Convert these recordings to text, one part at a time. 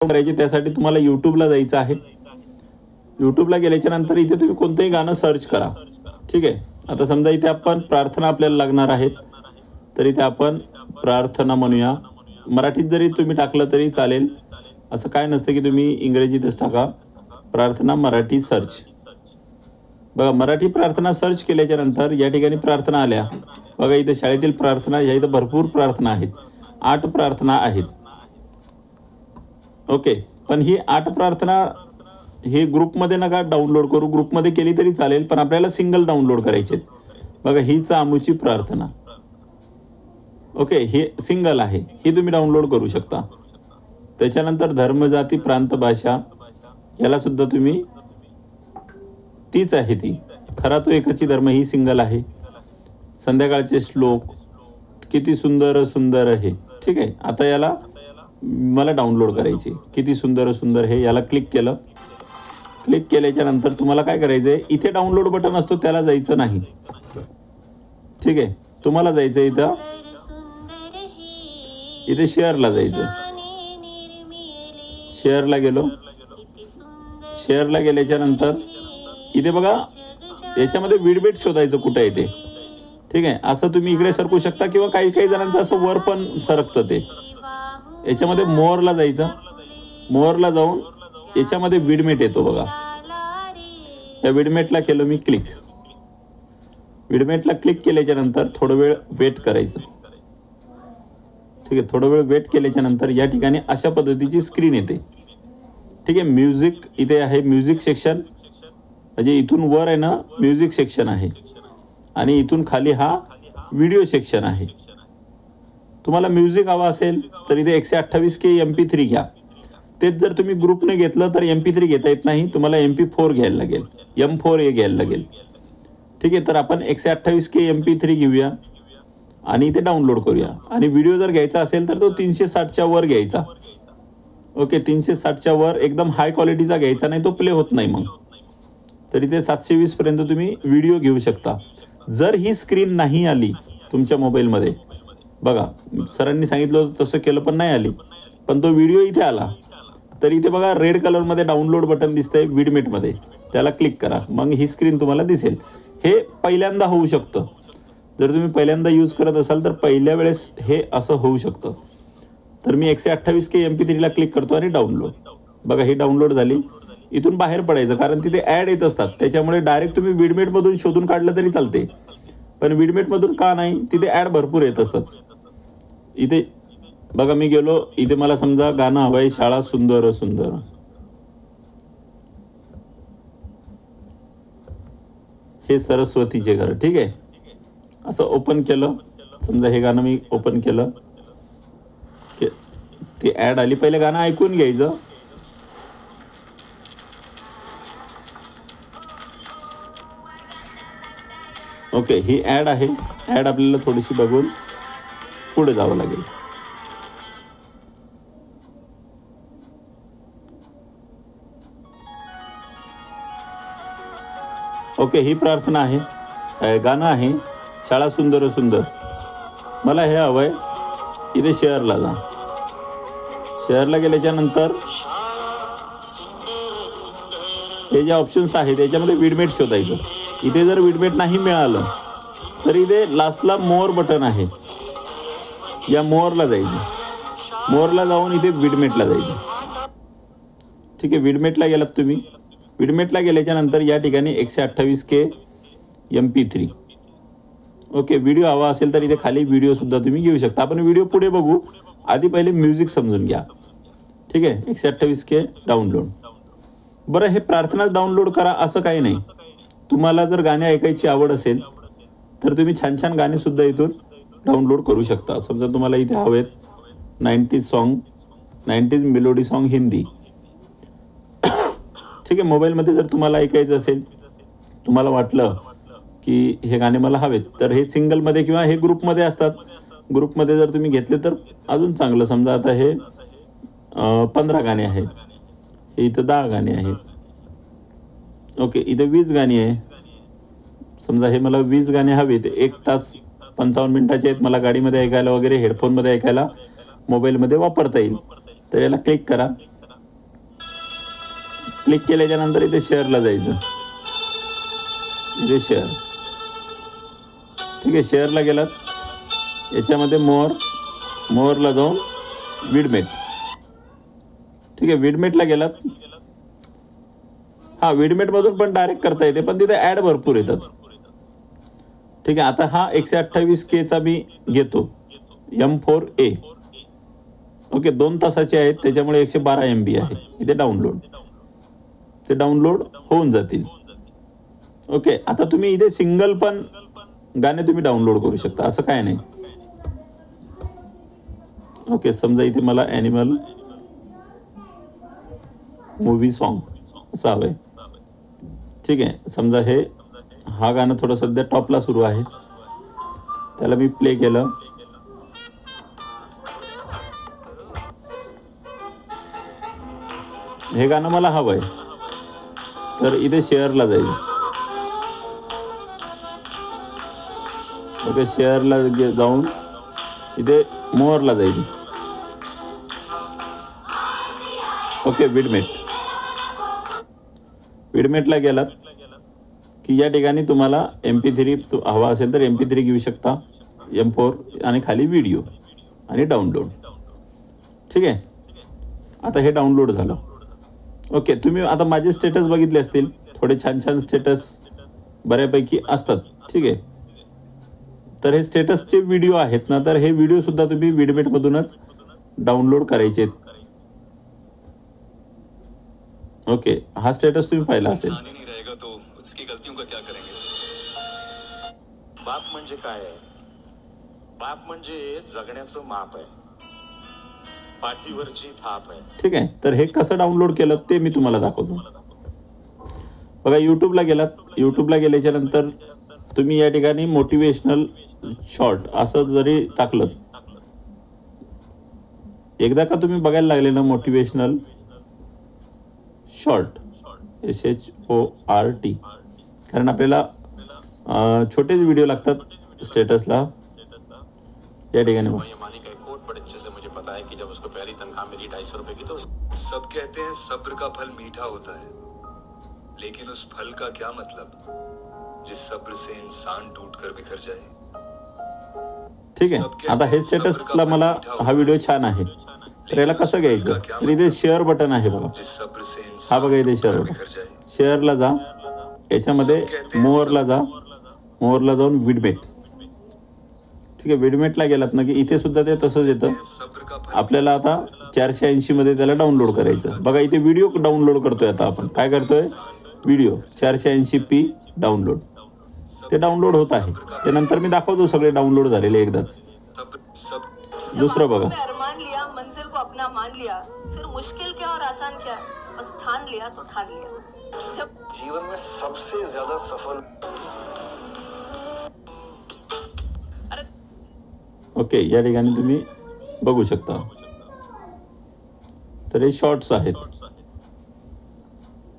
करायची त्यासाठी तुम्हाला यूट्यूबला जायचं आहे. यूट्यूबला गेल्याच्या नंतर इथे तुम्ही कोणतंही गाणं सर्च करा. ठीक आहे. आता समजा इथे आपण प्रार्थना आपल्याला लागणार आहेत, तर इथे आपण प्रार्थना म्हणूया. मराठीत जरी तुम्ही टाकलं तरी चालेल, असं काय नसतं की तुम्ही इंग्रजीतच टाका. प्रार्थना मराठी सर्च. बघा, मराठी प्रार्थना सर्च केल्याच्या नंतर या ठिकाणी प्रार्थना आल्या. बघा इथे शाळेतील प्रार्थना, ह्या इथं भरपूर प्रार्थना आहेत. 8 प्रार्थना आहेत. ओके, पण ही 8 प्रार्थना हे ग्रुपमध्ये नका डाउनलोड करू. ग्रुपमध्ये केली तरी चालेल, पण आपल्याला सिंगल डाउनलोड करायचे. बघा, हीच आमूची प्रार्थना. ओके, हे सिंगल आहे, ही तुम्ही डाउनलोड करू शकता. त्याच्यानंतर धर्म, जाती, प्रांत, भाषा, याला सुद्धा तुम्ही, तीच आहे ती. खरा तो एकची धर्म, ही सिंगल आहे. संध्याकाळचे श्लोक, किती सुंदर सुंदर आहे. ठीक आहे. आता याला मला डाउनलोड करायचे. किती सुंदर सुंदर हे, याला क्लिक केलं. क्लिक केल्याच्या नंतर तुम्हाला काय करायचंय, इथे डाउनलोड बटन असतो त्याला जायचं नाही. ठीक आहे. तुम्हाला जायचं इथे शेअरला जायचं. शेअरला गेलो. शेअरला गेल्याच्या नंतर इथे बघा, याच्यामध्ये विडबेट शोधायचं कुठं आहे ते. ठीक आहे. असं तुम्ही इकडे सरकू शकता किंवा काही काही जणांचं असं वर पण सरकतं ते. याच्यामध्ये मोअरला जायचं. मोअरला जाऊन याच्यामध्ये विडमेट येतो बघा. या विडमेटला केलं मी क्लिक. विडमेटला क्लिक केल्याच्या नंतर थोडं वेळ वेट करायचं. ठीक आहे. थोडं वेळ वेट केल्याच्या नंतर या ठिकाणी अशा पद्धतीची स्क्रीन येते. ठीक आहे. म्युझिक इथे आहे, म्युझिक सेक्शन. म्हणजे इथून वर आहे ना म्युझिक सेक्शन आहे, आणि इथून खाली हा व्हिडिओ सेक्शन आहे. तुम्हाला म्युझिक हवा असेल तर इथे 128K MP3 घ्या. तेच जर तुम्ही ग्रुपने घेतलं तर MP3 घेता येत नाही, तुम्हाला MP4 घ्यायला लागेल, M4A घ्यायला लागेल. ठीक आहे. तर आपण 128K MP3 घेऊया आणि इथे डाउनलोड करूया. आणि व्हिडिओ जर घ्यायचा असेल तर तो 360च्या वर घ्यायचा. ओके, 360च्या वर एकदम हाय क्वालिटीचा घ्यायचा, नाही तो प्ले होत नाही मग. तर इथे 720 पर्यंत तुम्ही व्हिडिओ घेऊ शकता. जर ही स्क्रीन नाही आली तुमच्या मोबाईलमध्ये, बघा सरांनी सांगितलं होतं तसं केलं पण नाही आली, पण तो व्हिडिओ इथे आला, तर इथे बघा रेड कलरमध्ये डाउनलोड बटन दिसतंय विडमेटमध्ये, त्याला क्लिक करा. मग ही स्क्रीन तुम्हाला दिसेल. हे पहिल्यांदा होऊ शकतं. जर तुम्ही पहिल्यांदा यूज करत असाल तर पहिल्या वेळेस हे असं होऊ शकतं. तर मी 128K MP3ला क्लिक करतो आणि डाउनलोड. बघा ही डाउनलोड झाली. इथून बाहेर पडायचं, कारण तिथे ॲड येत असतात. त्याच्यामुळे डायरेक्ट तुम्ही विडमेटमधून शोधून काढलं तरी चालते, पण विडमेटमधून का नाही, तिथे ॲड भरपूर येत असतात. इथे बघा मी गेलो, इथे मला समजा गाणं हवं आहे, शाळा सुंदर सुंदर. हे सरस्वतीचे घर. ठीक आहे. असं ओपन केलं. समजा हे गाणं मी ओपन केलं, ते ॲड आली. पहिले गाणं ऐकून घ्यायचं. ओके, ही ॲड आहे. ॲड आपल्याला थोडीशी बघून पुढे जावं लागेल. ओके, ही प्रार्थना आहे, गाणं आहे शाळा सुंदर सुंदर. मला हे हवं आहे. इथे शेअरला जा. शेअरला गेल्याच्या नंतर हे जे ऑप्शन्स आहेत त्याच्यामध्ये विडमेट शोधायचं. इथे जर विडमेट नाही मिळालं तर इथे लास्टला मोअर बटन आहे, या मोअरला जायचं. मोअरला जाऊन इथे विडमेटला जायचं. ठीक आहे. विडमेटला गेलात तुम्ही. विडमेटला गेल्याच्या नंतर या ठिकाणी 128K MP3. ओके, व्हिडिओ हवा असेल तर इथे खाली व्हिडिओ सुद्धा तुम्ही घेऊ शकता. आपण व्हिडिओ पुढे बघू, आधी पहिले म्युझिक समजून घ्या. ठीक आहे. 128K download. बरं, हे प्रार्थना डाउनलोड करा असं काही नाही. तुम्हाला जर गाणे ऐकायची आवड असेल तर तुम्ही छान छान गाणे सुद्धा इथून डाउनलोड करू शकता. समजा तुम्हाला इथे हवेत 90s song, 90s melody song Hindi. ठीक आहे. मोबाईलमध्ये जर तुम्हाला ऐकायचं असेल, तुम्हाला वाटलं की हे गाणे मला हवेत, तर हे सिंगलमध्ये किंवा हे ग्रुपमध्ये असतात. ग्रुपमध्ये जर तुम्ही घेतले तर अजून चांगलं. समजा आता हे 15 गाणे आहेत, हे इथं 10 गाणे आहेत. ओके, इथे 20 गाणी आहे. समजा हे मला 20 गाणे हवेत, 1 तास 55 मिनिटाचे आहेत, मला गाडीमध्ये ऐकायला वगैरे, हेडफोनमध्ये ऐकायला, मोबाईलमध्ये वापरता येईल. तर याला क्लिक करा. क्लिक केल्याच्या नंतर इथे शेअरला जायचं, इथे शेअर. ठीक आहे, शेअरला गेलात, याच्यामध्ये मोअरला जाऊन विडमेट. ठीक आहे, विडमेटला गेलात. हा, विडमेटमधून पण डायरेक्ट करता येते, पण तिथे ॲड भरपूर येतात. ठीक आहे, आता हा 128K चा मी घेतो, M4A. ओके, 2 तासाचे आहेत, त्याच्यामुळे 112 MB आहे. इथे डाउनलोड, ते डाउनलोड होऊन जातील. ओके, आता तुम्ही इथे सिंगल पण गाणे तुम्ही डाउनलोड करू शकता, असं काय नाही. ओके, समजा इथे मला ॲनिमल मूवी सॉन्ग असं हवंय. ठीक आहे, समजा हा गाणं थोडं सध्या टॉपला सुरू आहे, त्याला मी प्ले केलं. हे गाणं मला हवंय, तर इथे शेअरला जाईल. ओके, शेअरला जाऊन इथे मोअरला जाईल. ओके, विडमेटला गेलात की या ठिकाणी तुम्हाला MP3 हवा असेल तर MP3 घेऊ शकता, M4 आणि खाली व्हिडिओ आणि डाउनलोड. ठीक आहे, आता हे डाउनलोड झालं. ओके, तुम्ही आता माझे स्टेटस बघितले असतील, थोडे छान छान स्टेटस बऱ्यापैकी असतात. ठीक आहे, तर हे स्टेटसचे व्हिडिओ आहेत ना, तर हे व्हिडिओ सुद्धा तुम्ही विडमेटमधूनच डाउनलोड करायचे. ओके, हा स्टेटस तुम्ही पाहिला असेल. बाप म्हणजे काय आहे? बाप म्हणजे जगण्याचं माप आहे, पाठीवरची थाप आहे. ठीक आहे, तर हे कसं डाउनलोड केलं ते मी तुम्हाला दाखवतो. बघा, युट्यूबला गेल्याच्या नंतर तुम्ही या ठिकाणी मोटिवेशनल शॉर्ट असं जरी टाकलं, एकदा का तुम्ही बघायला लागले ना मोटिवेशनल शॉर्ट, SHORT, कारण आपल्याला छोटेच व्हिडिओ लागतात स्टेटसला. या ठिकाणी सब कहते हैं सब्र का फल मीठा होता है, लेकिन उस फल का क्या मतलब जिस सब्र से इंसान टूटकर बिखर जाए. ठीक आहे, आता हे स्टेटसला मला हा व्हिडिओ छान आहे, तर याला कसं घ्यायचं, तर इथे शेअर बटन आहे बघा. हा बघा, इथे शेअर बटन, शेअरला जा, याच्यामध्ये मोअरला जाऊन विडमेट. ठीक आहे, विडमेटला गेलात ना की इथे सुद्धा ते तसंच येतं. आपल्याला आता 480 मध्ये त्याला डाउनलोड करायचं. बघा, इथे व्हिडिओ डाउनलोड करतोय. आता आपण काय करतोय, व्हिडिओ 480p डाउनलोड, ते डाउनलोड होत आहे. त्यानंतर मी दाखवतो सगळे डाउनलोड झालेले एकदाच. दुसरं बघा, मंजिल को अपना मान लिया, फिर मुश्किल क्या और आसान क्या, बस ठान लिया तो ठान लिया. जीवन में सबसे ज्यादा सफल. ओके, या ठिकाणी तुम्ही बघू शकता. तर हे शॉर्ट्स आहेत.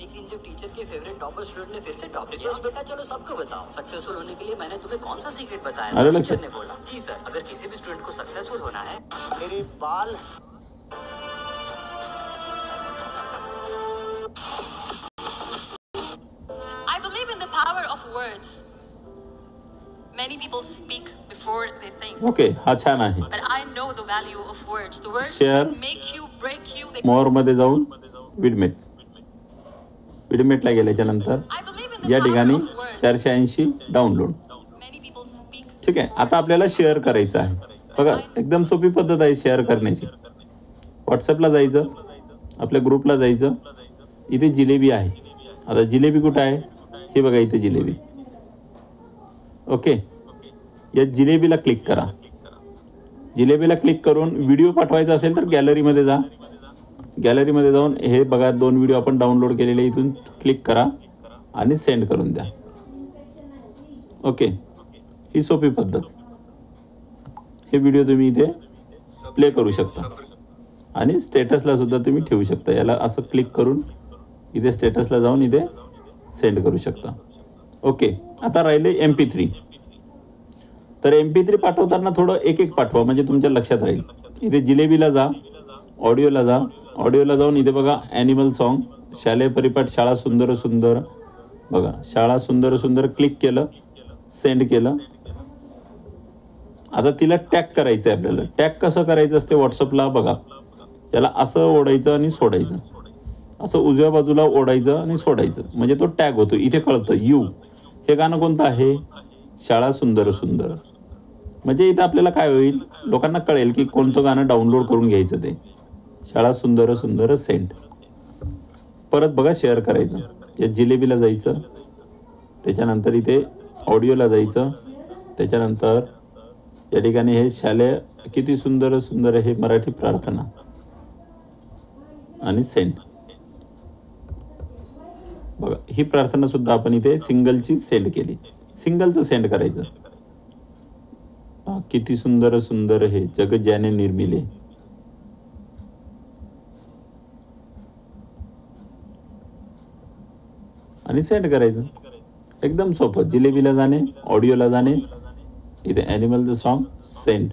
एक दिन जब टीचर के फेवरेट टॉपर स्टूडेंट ने फिर से टॉप किया, बेटा चलो सबको बताओ, सक्सेसफुल होने के लिए मैंने तुम्हें कौन सा सीक्रेट बताया? अरे टीचर ने बोला, जी सर, अगर किसी भी स्टूडेंट को सक्सेसफुल होना है, मेरे बाल I believe in the power of words. Many people speak before they think. Okay, हा छान आहे. But I know the value of words. The words Share. can make you, break you. They... mower मध्ये जाऊन विडमेटला गेल्याच्या नंतर I believe in the या power ठिकाणी of words. 480 download. Many people speak. ठीक आहे, आता आपल्याला शेअर करायचं आहे. बघा, एकदम सोपी पद्धत आहे शेअर करण्याची. व्हॉट्सअपला जायचं, आपल्या ग्रुपला जायचं, इथे जिलेबी आहे. आता जिलेबी कुठं आहे, हे बघा, इथे जिलेबी. ओके, या जिलेबीला क्लिक करा. जिलेबीला क्लिक करून व्हिडिओ पाठवायचा असेल तर गॅलरीमध्ये जा. गॅलरीमध्ये जाऊन हे बघा, 2 व्हिडिओ आपण डाउनलोड केलेले, इथून क्लिक करा आणि सेंड करून द्या. ओके, ही सोपी पद्धत. हे व्हिडिओ तुम्ही इथे प्ले करू शकता आणि स्टेटसला सुद्धा तुम्ही ठेवू शकता. याला असं क्लिक करून इथे स्टेटसला जाऊन इथे सेंड करू शकता. ओके, आता राहिले MP3. तर MP3 पाठवताना थोडं एक पाठवा, म्हणजे तुमच्या लक्षात राहील. इथे जिलेबीला जा, ऑडिओला जाऊन इथे बघा ॲनिमल सॉन्ग शालेय परिपाठ शाळा सुंदर सुंदर, बघा शाळा सुंदर सुंदर क्लिक केलं, सेंड केलं. आता तिला टॅग करायचं आहे आपल्याला. टॅग कसं करायचं असते व्हॉट्सअपला, बघा याला असं ओढायचं आणि सोडायचं, असं उजव्या बाजूला ओढायचं आणि सोडायचं, म्हणजे तो टॅग होतो. इथे कळतं यू, हे गाणं कोणतं आहे, शाळा सुंदर सुंदर. म्हणजे इथं आपल्याला काय होईल, लोकांना कळेल की कोणतं गाणं डाउनलोड करून घ्यायचं ते. शाळा सुंदर सुंदर सेंड. परत बघा शेअर करायचं. या जिलेबीला जायचं, त्याच्यानंतर इथे ऑडिओला जायचं, त्याच्यानंतर या ठिकाणी हे शालेय किती सुंदर सुंदर हे मराठी प्रार्थना आणि सेंड. बघा ही प्रार्थना सुद्धा आपण इथे सिंगलची सेंड केली. सिंगलचं सेंड करायचं. किती सुंदर सुंदर हे जग ज्याने निर्मिले. आणि सेंड करायचं. एकदम सोपं. जिलेबीला जाणे, ऑडिओला जाणे, इथे ॲनिमलचं सॉन्ग सेंड.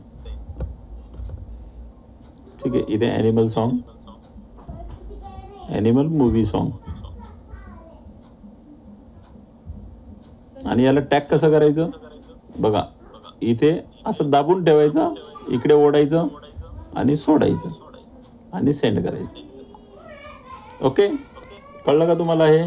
ठीक आहे, इथे animal song, animal movie song. आणि याला टॅग कसं करायचं, बघा इथे असं दाबून ठेवायचं, इकडे ओढायचं आणि सोडायचं आणि सेंड करायचं. ओके, कळलं का तुम्हाला हे?